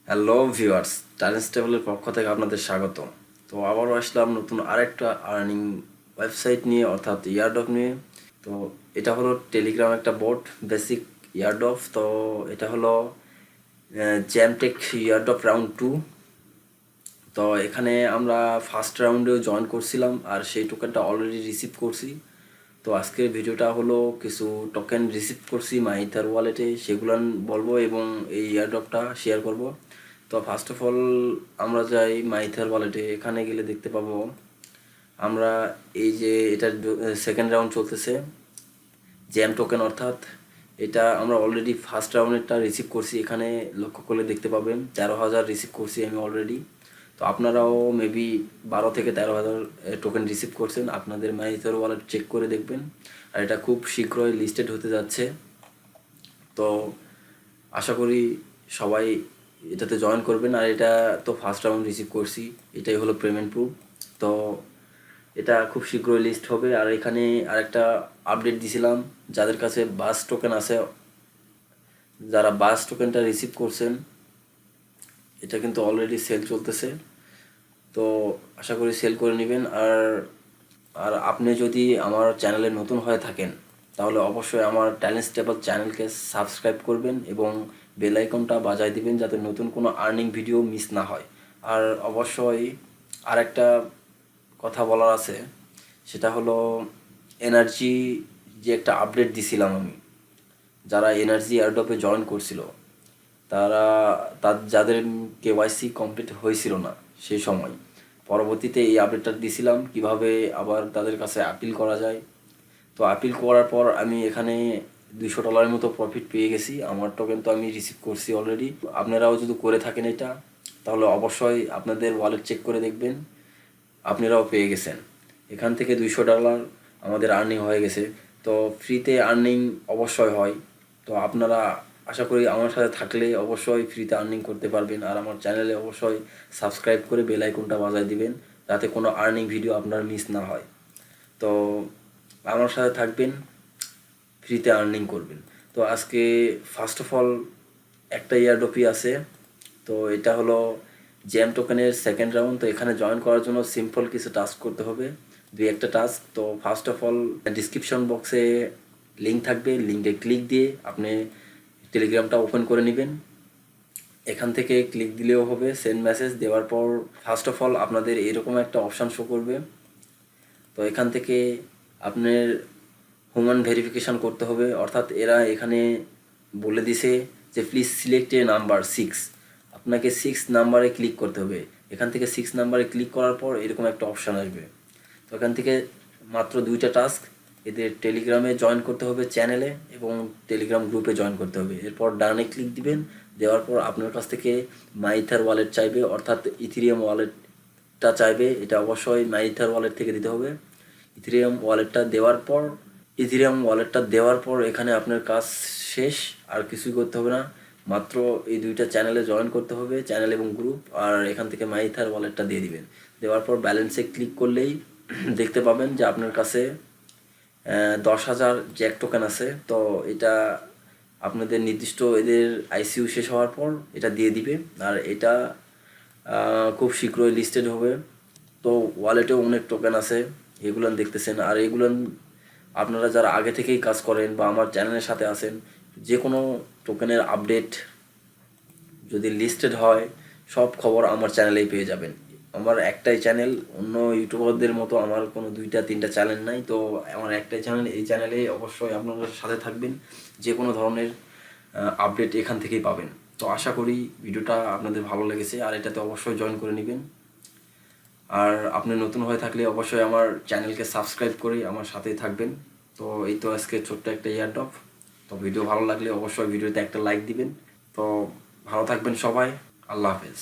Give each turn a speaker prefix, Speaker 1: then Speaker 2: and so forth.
Speaker 1: Hello viewers, টাইলেন্স টেবলের পক্ষ থেকে আপনাদের স্বাগত। তো আবারও আসলাম নতুন আরেকটা আর্নিং ওয়েবসাইট নিয়ে, অর্থাৎ ইয়ারড্রপ নিয়ে। তো এটা হলো টেলিগ্রাম একটা বোট, বেসিক ইয়ারড্রপ। তো এটা হলো জ্যামটেক ইয়ারড্রপ রাউন্ড 2। তো এখানে আমরা ফার্স্ট রাউন্ডেও জয়েন করছিলাম আর সেই টোকেনটা অলরেডি রিসিভ করছি। তো আজকের ভিডিওটা হলো কিছু টোকেন রিসিভ করছি মাইথার ওয়ালেটে, সেগুলো বলবো এবং এই এয়ারড্রপটা শেয়ার করব। তো ফার্স্ট অফ অল আমরা যাই মাইথার ওয়ালেটে। এখানে গেলে দেখতে পাবো আমরা এই যে এটার সেকেন্ড রাউন্ড চলতেছে জ্যাম টোকেন, অর্থাৎ এটা আমরা অলরেডি ফার্স্ট রাউন্ডেরটা রিসিভ করছি। এখানে লক্ষ্য করলে দেখতে পাবেন 13,000 রিসিভ করছি আমি অলরেডি। তো আপনারাও মেবি 12 থেকে 13,000 টোকেন রিসিভ করছেন। আপনাদের মাইথর ওয়ালেট চেক করে দেখবেন। আর এটা খুব শীঘ্রই লিস্টেড হতে যাচ্ছে। তো আশা করি সবাই এটাতে জয়েন করবেন। আর এটা তো ফার্স্ট রাউন্ড রিসিভ করছি, এটাই হলো পেমেন্ট প্রুফ। তো এটা খুব শীঘ্রই লিস্ট হবে। আর এখানে আরেকটা আপডেট দিছিলাম, যাদের কাছে বাস টোকেন আছে, যারা বাস টোকেনটা রিসিভ করছেন, এটা কিন্তু অলরেডি সেল চলতেছে। তো আশা করি সেল করে নেবেন। আর আর আপনি যদি আমার চ্যানেলে নতুন হয়ে থাকেন তাহলে অবশ্যই আমার ট্যালেন্ট স্টেবল চ্যানেলকে সাবস্ক্রাইব করবেন এবং বেল আইকনটা বাজায় দিবেন যাতে নতুন কোনো আর্নিং ভিডিও মিস না হয়। আর অবশ্যই আরেকটা কথা বলার আছে, সেটা হলো এনার্জি যে একটা আপডেট দিছিলাম আমি, যারা এনার্জি এয়ারড্রপে জয়েন করছিল তারা যাদের কেওয়াইসি কমপ্লিট হয়েছিল না সেই সময়, পরবর্তীতে এই আপডেটটা দিছিলাম কিভাবে আবার তাদের কাছে আপিল করা যায়। তো আপিল করার পর আমি এখানে $200 মতো প্রফিট পেয়ে গেছি। আমার টোকেন তো আমি রিসিভ করছি অলরেডি। আপনারাও যদি করে থাকেন এটা, তাহলে অবশ্যই আপনাদের ওয়ালেট চেক করে দেখবেন আপনারাও পেয়ে গেছেন। এখান থেকে $200 আমাদের আর্নিং হয়ে গেছে। তো ফ্রিতে আর্নিং অবশ্যই হয়। তো আপনারা আশা করি আমার সাথে থাকলে অবশ্যই ফ্রিতে আর্নিং করতে পারবেন। আর আমার চ্যানেলে অবশ্যই সাবস্ক্রাইব করে বেল আইকনটা বাজায় দিবেন যাতে কোনো আর্নিং ভিডিও আপনার মিস না হয়। তো আমার সাথে থাকবেন, ফ্রিতে আর্নিং করবেন। তো আজকে ফার্স্ট অফ অল একটা ইয়ারড্রপই আছে। তো এটা হলো জ্যাম টোকেনের সেকেন্ড রাউন্ড। তো এখানে জয়েন করার জন্য সিম্পল কিছু টাস্ক করতে হবে, দুই একটা টাস্ক। তো ফার্স্ট অফ অল ডিসক্রিপশন বক্সে লিঙ্ক থাকবে, লিঙ্কে ক্লিক দিয়ে আপনি টেলিগ্রামটা ওপেন করে নেবেন। এখান থেকে ক্লিক দিলেও হবে, সেন্ড মেসেজ দেওয়ার পর ফার্স্ট অফ অল আপনাদের এরকম একটা অপশান শো করবে। তো এখান থেকে আপনার হিউম্যান ভেরিফিকেশান করতে হবে, অর্থাৎ এরা এখানে বলে দিছে যে প্লিজ সিলেক্ট এ নাম্বার 6। আপনাকে 6 নাম্বারে ক্লিক করতে হবে। এখান থেকে 6 নাম্বারে ক্লিক করার পর এরকম একটা অপশান আসবে। তো এখান থেকে মাত্র দুইটা টাস্ক, এদের টেলিগ্রামে জয়েন করতে হবে চ্যানেলে এবং টেলিগ্রাম গ্রুপে জয়েন করতে হবে। এরপর ডানে ক্লিক দিবেন, দেওয়ার পর আপনার কাছ থেকে মাইথার ওয়ালেট চাইবে, অর্থাৎ ইথিরিয়াম ওয়ালেটটা চাইবে। এটা অবশ্যই মাইথার ওয়ালেট থেকে দিতে হবে। ইথিরিয়াম ওয়ালেটটা দেওয়ার পর এখানে আপনার কাজ শেষ, আর কিছুই করতে হবে না। মাত্র এই দুইটা চ্যানেলে জয়েন করতে হবে, চ্যানেল এবং গ্রুপ। আর এখান থেকে মাইথার ওয়ালেটটা দিয়ে দিবেন। দেওয়ার পর ব্যালেন্সে ক্লিক করলেই দেখতে পাবেন যে আপনার কাছে 10,000 জ্যাক টোকেন আছে। তো এটা আপনাদের নির্দিষ্ট এদের আইসিইউ শেষ হওয়ার পর এটা দিয়ে দিবে। আর এটা খুব শীঘ্রই লিস্টেড হবে। তো ওয়ালেটেও অনেক টোকেন আছে, এগুলো দেখতেছেন। আর এগুলো আপনারা যারা আগে থেকেই কাজ করেন বা আমার চ্যানেলের সাথে আছেন, যে কোনো টোকেনের আপডেট যদি লিস্টেড হয় সব খবর আমার চ্যানেলেই পেয়ে যাবেন। আমার একটাই চ্যানেল, অন্য ইউটিউবারদের মতো আমার কোনো 2-3টা চ্যানেল নাই। তো আমার একটাই চ্যানেল, এই চ্যানেলে অবশ্যই আপনারা সাথে থাকবেন, যে কোনো ধরনের আপডেট এখান থেকেই পাবেন। তো আশা করি ভিডিওটা আপনাদের ভালো লেগেছে, আর এটাতে অবশ্যই জয়েন করে নেবেন। আর আপনি নতুন হয়ে থাকলে অবশ্যই আমার চ্যানেলকে সাবস্ক্রাইব করে আমার সাথেই থাকবেন। তো এই তো আজকে ছোট্ট একটা ইয়ারড্রপ। তো ভিডিও ভালো লাগলে অবশ্যই ভিডিওতে একটা লাইক দিবেন। তো ভালো থাকবেন সবাই, আল্লাহ হাফেজ।